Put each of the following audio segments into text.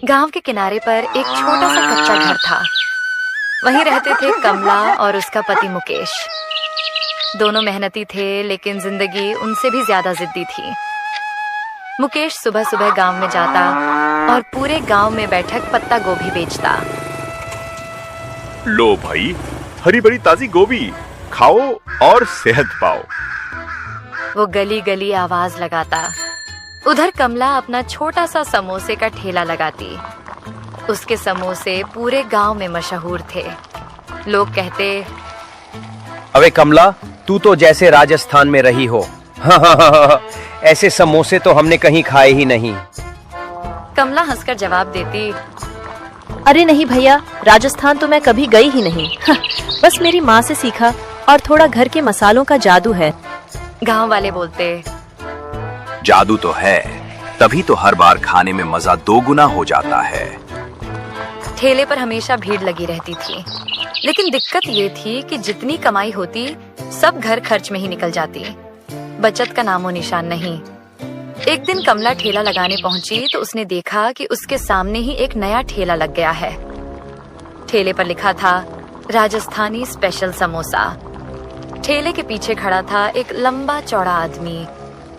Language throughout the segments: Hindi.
गांव के किनारे पर एक छोटा सा कच्चा घर था। वहीं रहते थे कमला और उसका पति मुकेश। दोनों मेहनती थे, लेकिन जिंदगी उनसे भी ज्यादा जिद्दी थी। मुकेश सुबह सुबह गांव में जाता और पूरे गांव में बैठक पत्ता गोभी बेचता। लो भाई, हरी भरी ताजी गोभी खाओ और सेहत पाओ। वो गली गली आवाज लगाता। उधर कमला अपना छोटा सा समोसे का ठेला लगाती। उसके समोसे पूरे गांव में मशहूर थे। लोग कहते, अबे कमला, तू तो जैसे राजस्थान में रही हो। ऐसे समोसे तो हमने कहीं खाए ही नहीं। कमला हंसकर जवाब देती, अरे नहीं भैया, राजस्थान तो मैं कभी गई ही नहीं। बस मेरी माँ से सीखा और थोड़ा घर के मसालों का जादू है। गांव वाले बोलते, जादू तो है, तभी तो हर बार खाने में मजा दोगुना हो जाता है। ठेले पर हमेशा भीड़ लगी रहती थी, लेकिन दिक्कत ये थी कि जितनी कमाई होती सब घर खर्च में ही निकल जाती। बचत का नामो निशान नहीं। एक दिन कमला ठेला लगाने पहुंची तो उसने देखा कि उसके सामने ही एक नया ठेला लग गया है। ठेले पर लिखा था राजस्थानी स्पेशल समोसा। ठेले के पीछे खड़ा था एक लंबा चौड़ा आदमी,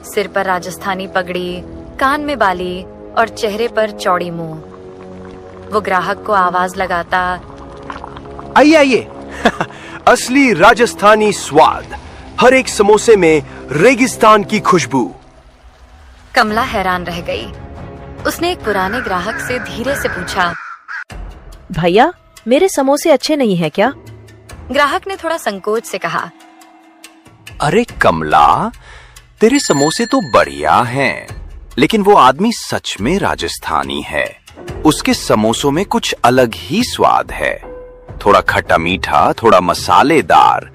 सिर पर राजस्थानी पगड़ी, कान में बाली और चेहरे पर चौड़ी मुंह। वो ग्राहक को आवाज लगाता, आइए आइए, असली राजस्थानी स्वाद, हर एक समोसे में रेगिस्तान की खुशबू। कमला हैरान रह गई। उसने एक पुराने ग्राहक से धीरे से पूछा, भैया, मेरे समोसे अच्छे नहीं हैं क्या? ग्राहक ने थोड़ा संकोच से कहा, अरे कमला, तेरे समोसे तो बढ़िया हैं, लेकिन वो आदमी सच में राजस्थानी है। उसके समोसों में कुछ अलग ही स्वाद है, थोड़ा खट्टा मीठा, थोड़ा मसालेदार।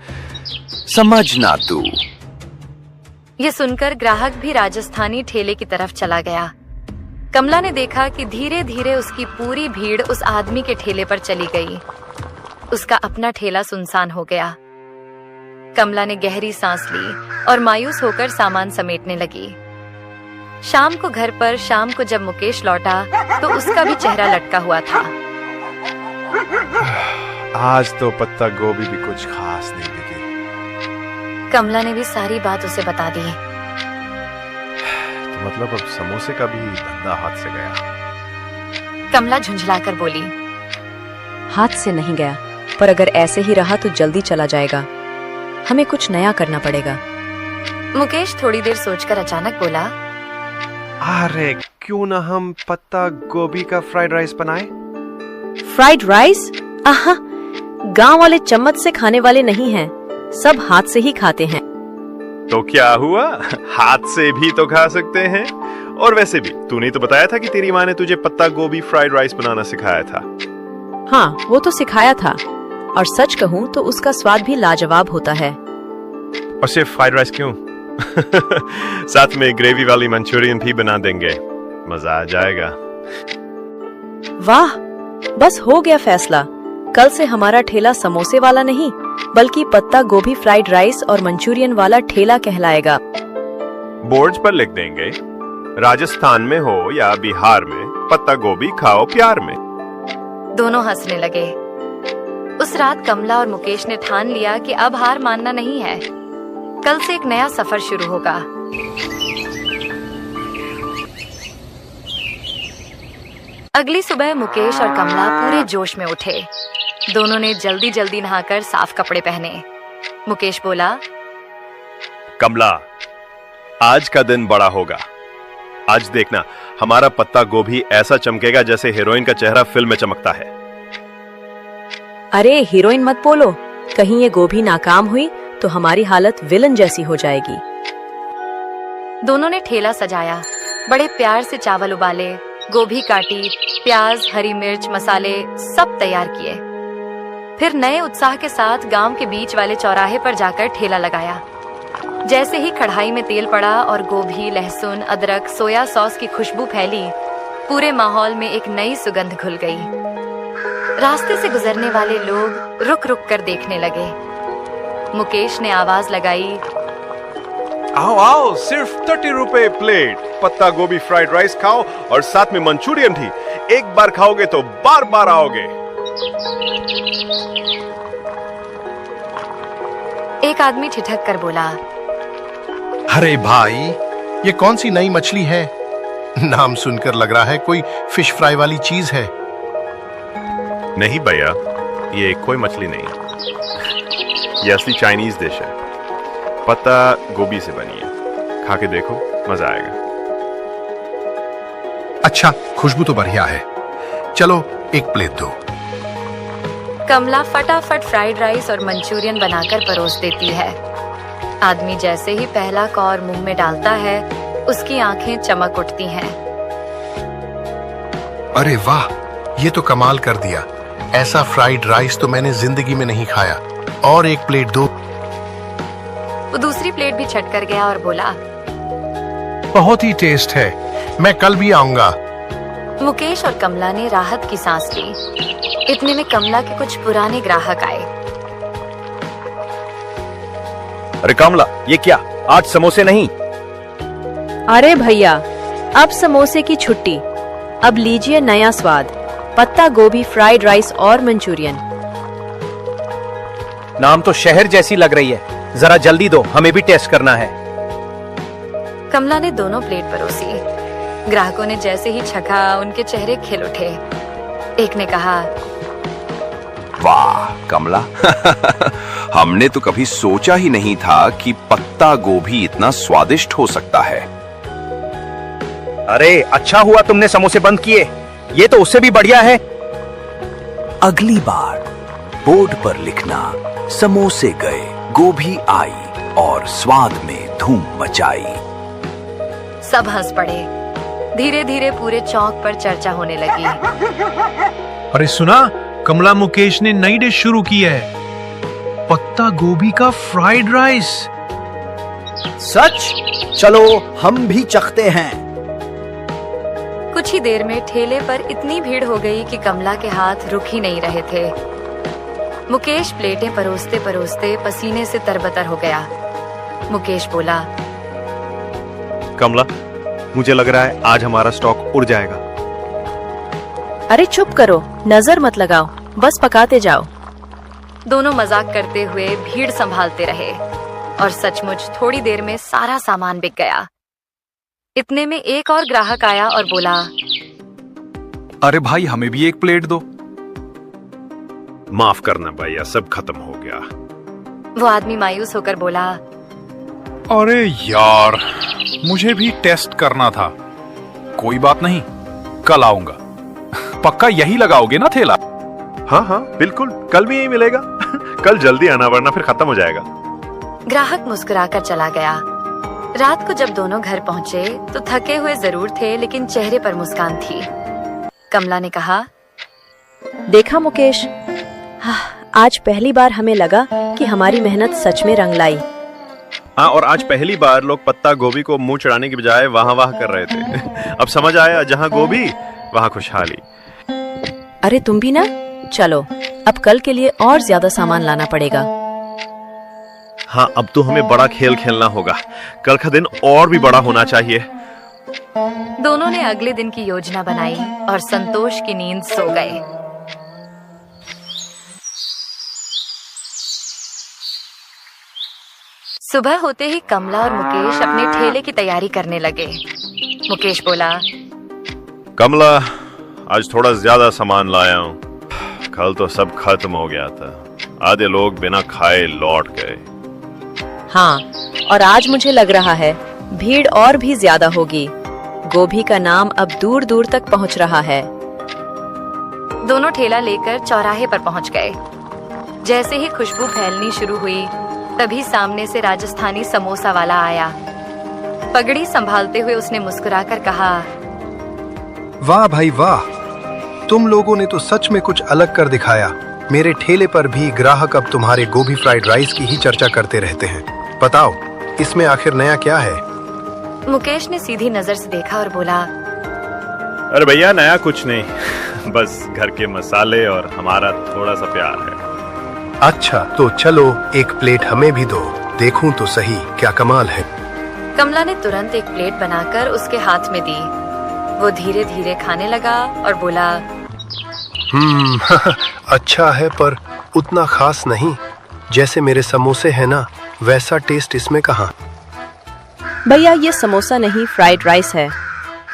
समझना तू। ये सुनकर ग्राहक भी राजस्थानी ठेले की तरफ चला गया। कमला ने देखा कि धीरे धीरे उसकी पूरी भीड़ उस आदमी के ठेले पर चली गई। उसका अपना ठेला सुनसान हो गया। कमला ने गहरी सांस ली और मायूस होकर सामान समेटने लगी। शाम को घर पर जब मुकेश लौटा तो उसका भी चेहरा लटका हुआ था। आज तो पत्ता गोभी भी कुछ खास नहीं दिखी। कमला ने भी सारी बात उसे बता दी। तो मतलब अब समोसे का भी धंधा हाथ से गया। कमला झुंझलाकर बोली, हाथ से नहीं गया, पर अगर ऐसे ही रहा तो जल्दी चला जाएगा। हमें कुछ नया करना पड़ेगा। मुकेश थोड़ी देर सोचकर अचानक बोला, अरे क्यों ना हम पत्ता गोभी का फ्राइड राइस बनाए? Fried rice? आहा, गांव वाले चम्मच से खाने वाले नहीं हैं, सब हाथ से ही खाते हैं। तो क्या हुआ, हाथ से भी तो खा सकते हैं। और वैसे भी तूने तो बताया था कि तेरी माँ ने तुझे पत्ता गोभी फ्राइड राइस बनाना सिखाया था। हाँ, वो तो सिखाया था, और सच कहूँ तो उसका स्वाद भी लाजवाब होता है। और सिर्फ फ्राइड राइस क्यों? साथ में ग्रेवी वाली मंचूरियन भी बना देंगे, मजा आ जाएगा। वाह, बस हो गया फैसला। कल से हमारा ठेला समोसे वाला नहीं, बल्कि पत्ता गोभी फ्राइड राइस और मंचूरियन वाला ठेला कहलाएगा। बोर्ड पर लिख देंगे, राजस्थान में हो या बिहार में, पत्ता गोभी खाओ प्यार में। दोनों हंसने लगे। उस रात कमला और मुकेश ने ठान लिया कि अब हार मानना नहीं है। कल से एक नया सफर शुरू होगा। अगली सुबह मुकेश और कमला पूरे जोश में उठे। दोनों ने जल्दी जल्दी नहाकर साफ कपड़े पहने। मुकेश बोला, कमला, आज का दिन बड़ा होगा। आज देखना, हमारा पत्ता गोभी ऐसा चमकेगा जैसे हीरोइन का चेहरा फिल्म में चमकता है। अरे हीरोइन मत बोलो, कहीं ये गोभी नाकाम हुई तो हमारी हालत विलन जैसी हो जाएगी। दोनों ने ठेला सजाया, बड़े प्यार से चावल उबाले, गोभी काटी, प्याज, हरी मिर्च, मसाले सब तैयार किए। फिर नए उत्साह के साथ गांव के बीच वाले चौराहे पर जाकर ठेला लगाया। जैसे ही कढ़ाई में तेल पड़ा और गोभी, लहसुन, अदरक, सोया सॉस की खुशबू फैली, पूरे माहौल में एक नई सुगंध घुल गई। रास्ते से गुजरने वाले लोग रुक रुक कर देखने लगे। मुकेश ने आवाज लगाई, आओ आओ, सिर्फ 30 रुपए प्लेट। पत्ता गोभी फ्राइड राइस खाओ और साथ में मंचूरियन भी। एक बार खाओगे तो बार बार आओगे। एक आदमी ठिठक कर बोला, अरे भाई, ये कौन सी नई मछली है? नाम सुनकर लग रहा है कोई फिश फ्राई वाली चीज है। नहीं भैया, ये कोई मछली नहीं, ये असली चाइनीज डिश है। पत्ता गोभी से बनी है, खा के देखो, मजा आएगा। अच्छा, खुशबू तो बढ़िया है। चलो एक प्लेट दो। कमला फटाफट फ्राइड राइस और मंचूरियन बनाकर परोस देती है। आदमी जैसे ही पहला कौर मुंह में डालता है, उसकी आंखें चमक उठती हैं। अरे वाह, ये तो कमाल कर दिया। ऐसा फ्राइड राइस तो मैंने जिंदगी में नहीं खाया। और एक प्लेट दो। वो दूसरी प्लेट भी छट कर गया और बोला, बहुत ही टेस्ट है, मैं कल भी आऊंगा। मुकेश और कमला ने राहत की सांस ली। इतने में कमला के कुछ पुराने ग्राहक आए। अरे कमला, ये क्या? आज समोसे नहीं? अरे भैया, अब समोसे की छुट्टी। अब लीजिए नया स्वाद, पत्ता गोभी फ्राइड राइस और मंचूरियन। नाम तो शहर जैसी लग रही है। जरा जल्दी दो, हमें भी टेस्ट करना है। कमला ने दोनों प्लेट परोसी। ग्राहकों ने जैसे ही चखा, उनके चेहरे खिल उठे। एक ने कहा, वाह कमला, हमने तो कभी सोचा ही नहीं था कि पत्ता गोभी इतना स्वादिष्ट हो सकता है। अरे अच्छा हुआ तुमने समोसे बंद किए, ये तो उससे भी बढ़िया है। अगली बार बोर्ड पर लिखना, समोसे गए, गोभी आई और स्वाद में धूम मचाई। सब हंस पड़े। धीरे धीरे पूरे चौक पर चर्चा होने लगी। अरे सुना, कमला मुकेश ने नई डिश शुरू की है, पत्ता गोभी का फ्राइड राइस। सच? चलो हम भी चखते हैं। कुछ ही देर में ठेले पर इतनी भीड़ हो गई कि कमला के हाथ रुक ही नहीं रहे थे। मुकेश प्लेटें परोसते परोसते पसीने से तरबतर हो गया। मुकेश बोला, कमला, मुझे लग रहा है आज हमारा स्टॉक उड़ जाएगा। अरे चुप करो, नजर मत लगाओ, बस पकाते जाओ। दोनों मजाक करते हुए भीड़ संभालते रहे और सचमुच थोड़ी देर में सारा सामान बिक गया। इतने में एक और ग्राहक आया और बोला, अरे भाई, हमें भी एक प्लेट दो। माफ करना भैया, सब खत्म हो गया। वो आदमी मायूस होकर बोला, अरे यार, मुझे भी टेस्ट करना था। कोई बात नहीं, कल आऊंगा। पक्का यही लगाओगे ना ठेला? हाँ हाँ बिल्कुल, कल भी यही मिलेगा। कल जल्दी आना वरना फिर खत्म हो जाएगा। ग्राहक मुस्कुराकर चला गया। रात को जब दोनों घर पहुंचे तो थके हुए जरूर थे, लेकिन चेहरे पर मुस्कान थी। कमला ने कहा, देखा मुकेश, आज पहली बार हमें लगा कि हमारी मेहनत सच में रंग लाई। हाँ, और आज पहली बार लोग पत्ता गोभी को मुंह चढ़ाने की बजाय वाह वाह कर रहे थे। अब समझ आया, जहाँ गोभी वहाँ खुशहाली। अरे तुम भी ना, चलो अब कल के लिए और ज्यादा सामान लाना पड़ेगा। हाँ, अब तो हमें बड़ा खेल खेलना होगा। कल का दिन और भी बड़ा होना चाहिए। दोनों ने अगले दिन की योजना बनाई और संतोष की नींद सो गए। सुबह होते ही कमला और मुकेश अपने ठेले की तैयारी करने लगे। मुकेश बोला, कमला, आज थोड़ा ज्यादा सामान लाया हूँ। कल तो सब खत्म हो गया था, आधे लोग बिना खाए लौट गए। हाँ, और आज मुझे लग रहा है भीड़ और भी ज्यादा होगी। गोभी का नाम अब दूर दूर तक पहुंच रहा है। दोनों ठेला लेकर चौराहे पर पहुंच गए। जैसे ही खुशबू फैलनी शुरू हुई, तभी सामने से राजस्थानी समोसा वाला आया। पगड़ी संभालते हुए उसने मुस्कुराकर कहा, वाह भाई वाह, तुम लोगों ने तो सच में कुछ अलग कर दिखाया। मेरे ठेले पर भी ग्राहक अब तुम्हारे गोभी फ्राइड राइस की ही चर्चा करते रहते हैं। बताओ, इसमें आखिर नया क्या है? मुकेश ने सीधी नजर से देखा और बोला, अरे भैया, नया कुछ नहीं, बस घर के मसाले और हमारा थोड़ा सा प्यार है। अच्छा, तो चलो एक प्लेट हमें भी दो, देखूं तो सही क्या कमाल है। कमला ने तुरंत एक प्लेट बनाकर उसके हाथ में दी। वो धीरे धीरे खाने लगा और बोला, अच्छा है पर उतना खास नहीं। जैसे मेरे समोसे हैं ना, वैसा टेस्ट इसमें कहाँ। भैया ये समोसा नहीं फ्राइड राइस है,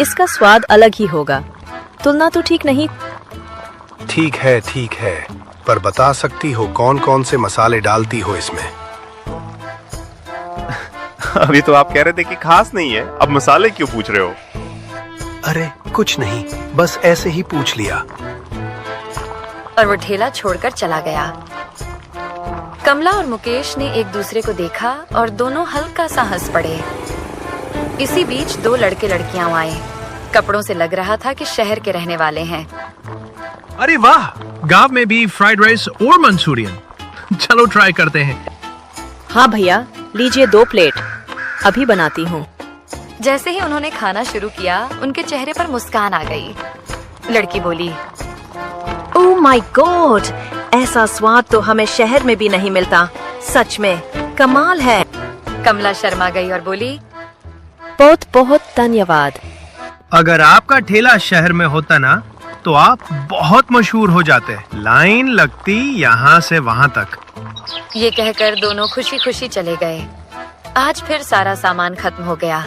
इसका स्वाद अलग ही होगा। तुलना तो ठीक नहीं। ठीक है, पर बता सकती हो कौन कौन से मसाले डालती हो इसमें? अभी तो आप कह रहे थे कि खास नहीं है, अब मसाले क्यों पूछ रहे हो? अरे कुछ नहीं, बस ऐसे ही पूछ लिया। और वो ठेला छोड़कर चला गया। कमला और मुकेश ने एक दूसरे को देखा और दोनों हल्का सा हंस पड़े। इसी बीच दो लड़के लड़कियां आए। कपड़ों से लग रहा था कि शहर के रहने वाले हैं। अरे वाह, गांव में भी फ्राइड राइस और मंचूरियन। चलो ट्राई करते हैं। हाँ भैया, लीजिए 2 प्लेट, अभी बनाती हूँ। जैसे ही उन्होंने खाना शुरू किया, उनके चेहरे पर मुस्कान आ गई। लड़की बोली, ओह माय गॉड, ऐसा स्वाद तो हमें शहर में भी नहीं मिलता। सच में कमाल है। कमला शर्मा गई और बोली, बहुत बहुत धन्यवाद। अगर आपका ठेला शहर में होता ना, तो आप बहुत मशहूर हो जाते। लाइन लगती यहाँ से वहाँ तक। ये कहकर दोनों खुशी खुशी चले गए। आज फिर सारा सामान खत्म हो गया।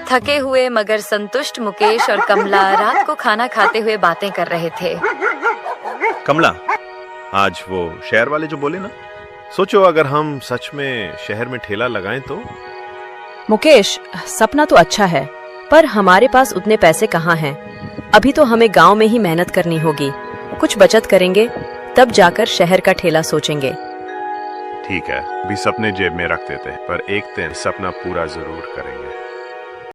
थके हुए मगर संतुष्ट मुकेश और कमला रात को खाना खाते हुए बातें कर रहे थे। कमला, आज वो शहर वाले जो बोले ना, सोचो अगर हम सच में शहर में ठेला लगाएं तो। मुकेश, सपना तो अच्छा है, पर हमारे पास उतने पैसे कहाँ हैं? अभी तो हमें गांव में ही मेहनत करनी होगी। कुछ बचत करेंगे, तब जाकर शहर का ठेला सोचेंगे। ठीक है, भी सपने जेब में रख देते हैं, पर एक दिन सपना पूरा जरूर करेंगे।